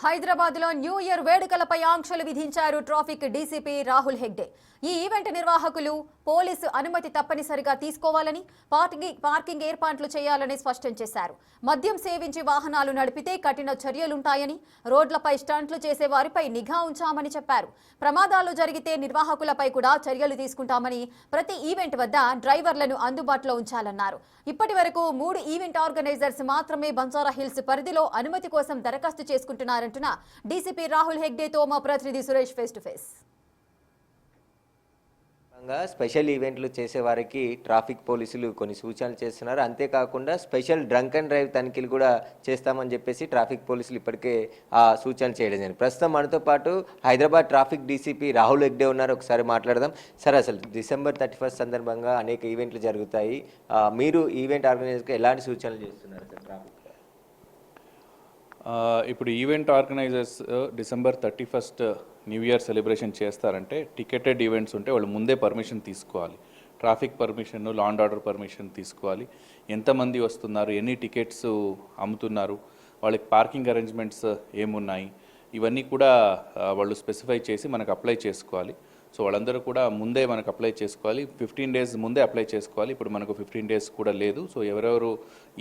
హైదరాబాద్లో new year వేడుకలపై ఆంక్షలు విధించారు ట్రాఫిక్ డీసీపీ రాహుల్ హెగ్డే. ఈ ఈవెంట్ నిర్వాహకులు పోలీసు అనుమతి తప్పనిసరిగా తీసుకోవాలని, పార్కింగ్ ఏర్పాట్లు చేయాలని స్పష్టం చేశారు. మద్యం సేవించి వాహనాలు నడిపితే కఠిన చర్యలుంటాయని, రోడ్లపై స్టంట్లు చేసే వారిపై నిఘా ఉంచామని చెప్పారు. ప్రమాదాలు జరిగితే నిర్వాహకులపై కూడా చర్యలు తీసుకుంటామని, ప్రతి ఈవెంట్ వద్ద డ్రైవర్లను అందుబాటులో ఉంచాలన్నారు. ఇప్పటి వరకు 3 ఈవెంట్ ఆర్గనైజర్స్ మాత్రమే బంజారాహిల్స్ పరిధిలో అనుమతి కోసం దరఖాస్తు చేసుకుంటున్నారంటున్న డీసీపీ రాహుల్ హెగ్డేతో మా ప్రతినిధి Suresh face to face. Special ఈవెంట్లు చేసే వారికి ట్రాఫిక్ పోలీసులు కొన్ని సూచనలు చేస్తున్నారు. అంతేకాకుండా స్పెషల్ డ్రంక్ అండ్ డ్రైవ్ తనిఖీలు కూడా చేస్తామని చెప్పేసి ట్రాఫిక్ పోలీసులు ఇప్పటికే ఆ సూచనలు చేయడం జరిగింది. ప్రస్తుతం మనతో పాటు హైదరాబాద్ ట్రాఫిక్ డీసీపీ రాహుల్ హెగ్డే ఉన్నారు. ఒకసారి మాట్లాడదాం. సార్, అసలు డిసెంబర్ 31 సందర్భంగా అనేక ఈవెంట్లు జరుగుతాయి. మీరు ఈవెంట్ ఆర్గనైజర్కి ఎలాంటి సూచనలు చేస్తున్నారు సార్ ట్రాఫిక్? ఇప్పుడు event organisers December 31 new year celebration చేస్తారంటే టికెటెడ్ ఈవెంట్స్ ఉంటే వాళ్ళు ముందే పర్మిషన్ తీసుకోవాలి. Traffic permission, law and order permission తీసుకోవాలి. ఎంతమంది వస్తున్నారు, ఎన్ని టికెట్స్ అమ్ముతున్నారు, వాళ్ళకి పార్కింగ్ అరేంజ్మెంట్స్ ఏమున్నాయి, ఇవన్నీ కూడా వాళ్ళు స్పెసిఫై చేసి మనకు అప్లై చేసుకోవాలి. సో వాళ్ళందరూ కూడా ముందే మనకు అప్లై చేసుకోవాలి. 15 days ముందే అప్లై చేసుకోవాలి. ఇప్పుడు మనకు 15 days కూడా లేదు. సో ఎవరెవరు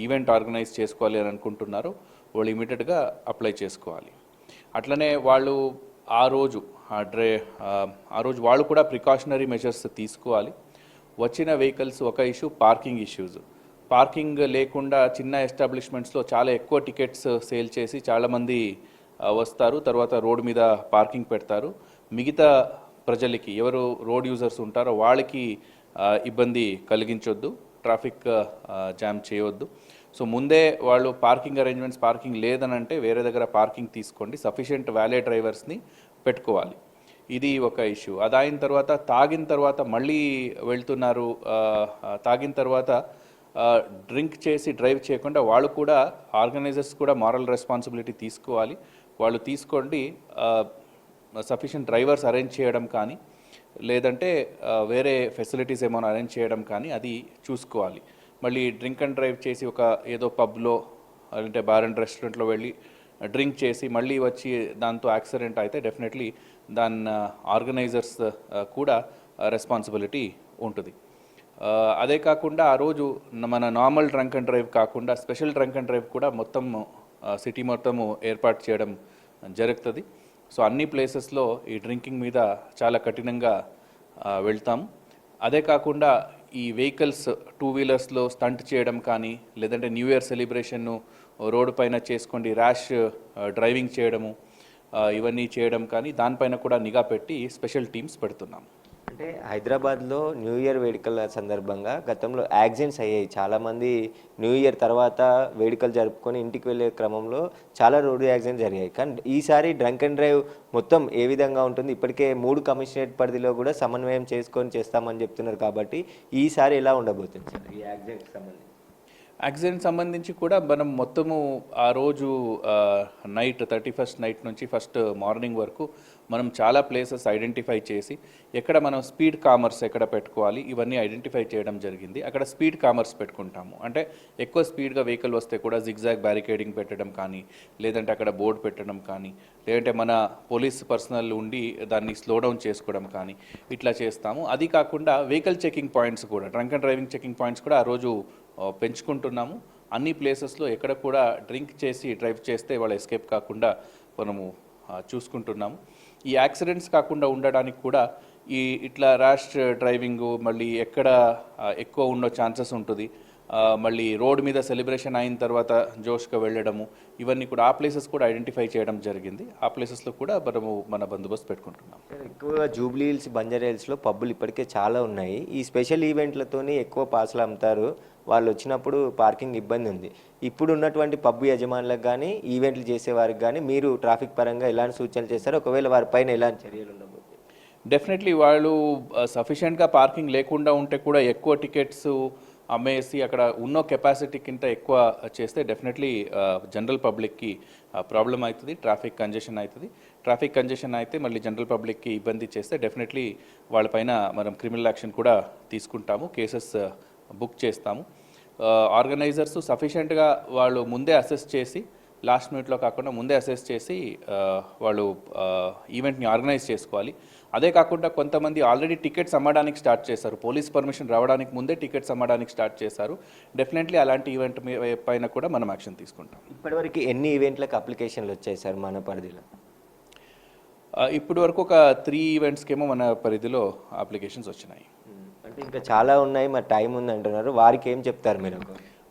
ఈవెంట్ ఆర్గనైజ్ చేసుకోవాలి అని అనుకుంటున్నారో వాళ్ళు ఇమీడియట్గా అప్లై చేసుకోవాలి. అట్లనే వాళ్ళు ఆ రోజు వాళ్ళు కూడా ప్రికాషనరీ మెజర్స్ తీసుకోవాలి. వచ్చిన వెహికల్స్ ఒక ఇష్యూ పార్కింగ్ ఇష్యూస్. పార్కింగ్ లేకుండా చిన్న ఎస్టాబ్లిష్మెంట్స్లో చాలా ఎక్కువ టికెట్స్ సేల్ చేసి చాలామంది వస్తారు, తర్వాత రోడ్డు మీద పార్కింగ్ పెడతారు. మిగతా ప్రజలకి, ఎవరు రోడ్ యూజర్స్ ఉంటారో వాళ్ళకి ఇబ్బంది కలిగించొద్దు, ట్రాఫిక్ జామ్ చేయవద్దు. సో ముందే వాళ్ళు పార్కింగ్ అరేంజ్మెంట్స్, పార్కింగ్ లేదనంటే వేరే దగ్గర పార్కింగ్ తీసుకోండి. సఫిషియెంట్ వ్యాలే డ్రైవర్స్ని పెట్టుకోవాలి. ఇది ఒక ఇష్యూ. అదైన తర్వాత తాగిన తర్వాత మళ్ళీ వెళ్తున్నారు, తాగిన తర్వాత డ్రింక్ చేసి డ్రైవ్ చేయకుండా వాళ్ళు కూడా, ఆర్గనైజర్స్ కూడా మారల్ రెస్పాన్సిబిలిటీ తీసుకోవాలి. వాళ్ళు తీసుకోండి, సఫిషియెంట్ డ్రైవర్స్ అరేంజ్ చేయడం కానీ లేదంటే వేరే ఫెసిలిటీస్ ఏమైనా అరేంజ్ చేయడం కానీ అది చూసుకోవాలి. మళ్ళీ డ్రింక్ అండ్ డ్రైవ్ చేసి ఒక ఏదో పబ్లో అంటే బార్ అండ్ రెస్టారెంట్లో వెళ్ళి డ్రింక్ చేసి మళ్ళీ వచ్చి దాంతో యాక్సిడెంట్ అయితే డెఫినెట్లీ దాని ఆర్గనైజర్స్ కూడా రెస్పాన్సిబిలిటీ ఉంటుంది. అదే కాకుండా ఆ రోజు మన నార్మల్ డ్రంక్ అండ్ డ్రైవ్ కాకుండా స్పెషల్ డ్రంక్ అండ్ డ్రైవ్ కూడా మొత్తం సిటీ మొత్తము ఏర్పాటు చేయడం జరుగుతుంది. సో అన్ని ప్లేసెస్లో ఈ డ్రింకింగ్ మీద చాలా కఠినంగా వెళ్తాము. అదే కాకుండా ఈ వెహికల్స్ 2 వీలర్స్లో స్టంట్ చేయడం కానీ లేదంటే న్యూ ఇయర్ సెలబ్రేషన్ను రోడ్డు పైన చేసుకోండి ర్యాష్ డ్రైవింగ్ చేయడము, ఇవన్నీ చేయడం కానీ దానిపైన కూడా నిఘా పెట్టి స్పెషల్ టీమ్స్ పెడుతున్నాము. అంటే హైదరాబాద్లో న్యూ ఇయర్ వేడుకల సందర్భంగా గతంలో యాక్సిడెంట్స్ అయ్యాయి. చాలామంది న్యూ ఇయర్ తర్వాత వేడుకలు జరుపుకొని ఇంటికి వెళ్ళే క్రమంలో చాలా రోడ్డు యాక్సిడెంట్స్ జరిగాయి. కానీ ఈసారి డ్రంక్ అండ్ డ్రైవ్ మొత్తం ఏ విధంగా ఉంటుంది? ఇప్పటికే 3 కమిషనరేట్ పరిధిలో కూడా సమన్వయం చేసుకొని చేస్తామని చెప్తున్నారు. కాబట్టి ఈసారి ఎలా ఉండబోతుంది సార్ ఈ యాక్సిడెంట్ సంబంధించి కూడా మనం మొత్తము ఆ రోజు నైట్ 31st నైట్ నుంచి ఫస్ట్ మార్నింగ్ వరకు మనం చాలా ప్లేసెస్ ఐడెంటిఫై చేసి ఎక్కడ మనం స్పీడ్ కామర్స్ ఎక్కడ పెట్టుకోవాలి ఇవన్నీ ఐడెంటిఫై చేయడం జరిగింది. అక్కడ స్పీడ్ కామర్స్ పెట్టుకుంటాము. అంటే ఎక్కువ స్పీడ్గా వెహికల్ వస్తే కూడా జిగ్జాగ్ బ్యారికేడింగ్ పెట్టడం కానీ లేదంటే అక్కడ బోర్డు పెట్టడం కానీ లేదంటే మన పోలీస్ పర్సనల్ ఉండి దాన్ని స్లో డౌన్ చేసుకోవడం కానీ ఇట్లా చేస్తాము. అది కాకుండా వెహికల్ చెకింగ్ పాయింట్స్ కూడా, drunk and driving checking points కూడా ఆ రోజు పెంచుకుంటున్నాము. అన్ని ప్లేసెస్లో ఎక్కడ కూడా డ్రింక్ చేసి డ్రైవ్ చేస్తే వాళ్ళు ఎస్కేప్ కాకుండా మనము చూసుకుంటున్నాము. ఈ యాక్సిడెంట్స్ కాకుండా ఉండడానికి కూడా ఇట్లా ర్యాష్ డ్రైవింగు మళ్ళీ ఎక్కడ ఎక్కువ ఉన్న ఛాన్సెస్ ఉంటుంది, మళ్ళీ రోడ్ మీద సెలబ్రేషన్ అయిన తర్వాత జోష్గా వెళ్ళడము, ఇవన్నీ కూడా ఆ ప్లేసెస్ కూడా ఐడెంటిఫై చేయడం జరిగింది. ఆ ప్లేసెస్లో కూడా మనము మన బందోబస్తు పెట్టుకుంటున్నాం. ఎక్కువగా జూబ్లీ హిల్స్, బంజారా హిల్స్లో పబ్బులు ఇప్పటికే చాలా ఉన్నాయి. ఈ స్పెషల్ ఈవెంట్లతోని ఎక్కువ పాసులు అమ్ముతారు. వాళ్ళు వచ్చినప్పుడు పార్కింగ్ ఇబ్బంది ఉంది. ఇప్పుడు ఉన్నటువంటి పబ్బు యజమానులకు కానీ ఈవెంట్లు చేసేవారికి కానీ మీరు ట్రాఫిక్ పరంగా ఎలాంటి సూచనలు చేస్తారు? ఒకవేళ వారిపైన ఎలాంటి చర్యలు ఉండబోతుంది? డెఫినెట్లీ వాళ్ళు సఫిషియెంట్గా పార్కింగ్ లేకుండా ఉంటే కూడా ఎక్కువ టికెట్స్ అమ్మేసి అక్కడ ఉన్న కెపాసిటీ కింద ఎక్కువ చేస్తే డెఫినెట్లీ జనరల్ పబ్లిక్కి ప్రాబ్లం అవుతుంది, ట్రాఫిక్ కంజెషన్ అవుతుంది. ట్రాఫిక్ కంజెషన్ అయితే మళ్ళీ జనరల్ పబ్లిక్కి ఇబ్బంది చేస్తే డెఫినెట్లీ వాళ్ళపైన మనం క్రిమినల్ యాక్షన్ కూడా తీసుకుంటాము, కేసెస్ బుక్ చేస్తాము. ఆర్గనైజర్స్ సఫిషియెంట్గా వాళ్ళు ముందే అసెస్ చేసి లాస్ట్ మినిట్లో కాకుండా ముందే అసెస్ చేసి వాళ్ళు ఈవెంట్ని ఆర్గనైజ్ చేసుకోవాలి. అదే కాకుండా కొంతమంది ఆల్రెడీ టికెట్స్ అమ్మడానికి స్టార్ట్ చేశారు, పోలీస్ పర్మిషన్ రావడానికి ముందే టికెట్స్ అమ్మడానికి స్టార్ట్ చేశారు. డెఫినెట్లీ అలాంటి ఈవెంట్ పైన కూడా మనం యాక్షన్ తీసుకుంటాం. ఇప్పటివరకు ఎన్ని ఈవెంట్లకు అప్లికేషన్లు వచ్చాయి సార్ మన పరిధిలో? ఇప్పటి వరకు ఒక 3 ఈవెంట్స్కేమో మన పరిధిలో అప్లికేషన్స్ వచ్చినాయి. అంటే ఇంకా చాలా ఉన్నాయి, మరి టైం ఉంది అంటున్నారు, వారికి ఏం చెప్తారు మీరు?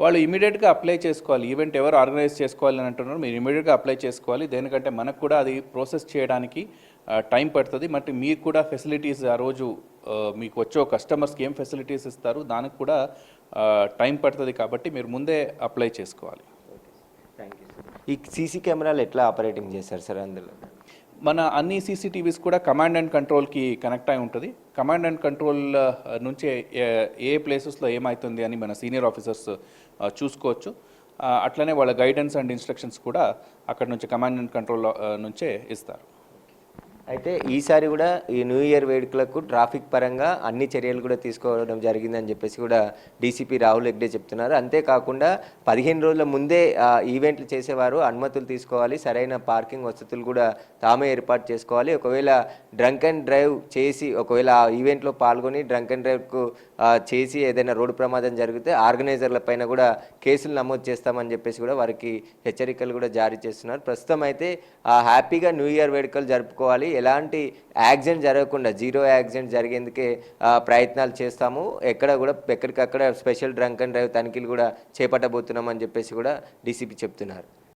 వాళ్ళు ఇమీడియట్గా అప్లై చేసుకోవాలి. ఈవెంట్ ఎవరు ఆర్గనైజ్ చేసుకోవాలి అని అంటున్నారు, మీరు ఇమీడియట్గా అప్లై చేసుకోవాలి. దేనికంటే మనకు కూడా అది ప్రాసెస్ చేయడానికి టైం పడుతుంది. మరి మీకు కూడా ఫెసిలిటీస్ ఆ రోజు మీకు వచ్చే కస్టమర్స్కి ఏం ఫెసిలిటీస్ ఇస్తారు దానికి కూడా టైం పడుతుంది, కాబట్టి మీరు ముందే అప్లై చేసుకోవాలి. Thank you sir. ఈ సీసీ కెమెరాలు ఎట్లా ఆపరేటింగ్ చేస్తారు సార్? అందులో మన అన్ని సీసీటీవీస్ కూడా కమాండ్ అండ్ కంట్రోల్కి కనెక్ట్ అయి ఉంటుంది. కమాండ్ అండ్ కంట్రోల్ నుంచే ఏ ప్లేసెస్లో ఏమవుతుంది అని మన సీనియర్ ఆఫీసర్స్ చూసుకోవచ్చు. అట్లనే వాళ్ళ గైడెన్స్ అండ్ ఇన్స్ట్రక్షన్స్ కూడా అక్కడ నుంచి కమాండ్ అండ్ కంట్రోల్ నుంచే ఇస్తారు. అయితే ఈసారి కూడా ఈ న్యూ ఇయర్ వేడుకలకు ట్రాఫిక్ పరంగా అన్ని చర్యలు కూడా తీసుకోవడం జరిగిందని చెప్పేసి కూడా డీసీపీ రాహుల్ హెగ్డే చెప్తున్నారు. అంతేకాకుండా 15 రోజుల ముందే ఈవెంట్లు చేసేవారు అనుమతులు తీసుకోవాలి, సరైన పార్కింగ్ వసతులు కూడా తామే ఏర్పాటు చేసుకోవాలి. ఒకవేళ డ్రంక్ అండ్ డ్రైవ్ చేసి ఒకవేళ ఆ ఈవెంట్లో పాల్గొని డ్రంక్ అండ్ డ్రైవ్కు చేసి ఏదైనా రోడ్డు ప్రమాదం జరిగితే ఆర్గనైజర్ల పైన కూడా కేసులు నమోదు చేస్తామని చెప్పేసి కూడా వారికి హెచ్చరికలు కూడా జారీ చేస్తున్నారు. ప్రస్తుతం అయితే హ్యాపీగా న్యూ ఇయర్ వేడుకలు జరుపుకోవాలి, ఎలాంటి యాక్సిడెంట్ జరగకుండా జీరో యాక్సిడెంట్ జరిగేందుకే ప్రయత్నాలు చేస్తాము, ఎక్కడికక్కడ స్పెషల్ డ్రంక్ అండ్ డ్రైవ్ తనిఖీలు కూడా చేపట్టబోతున్నామని చెప్పేసి కూడా డీసీపీ చెప్తున్నారు.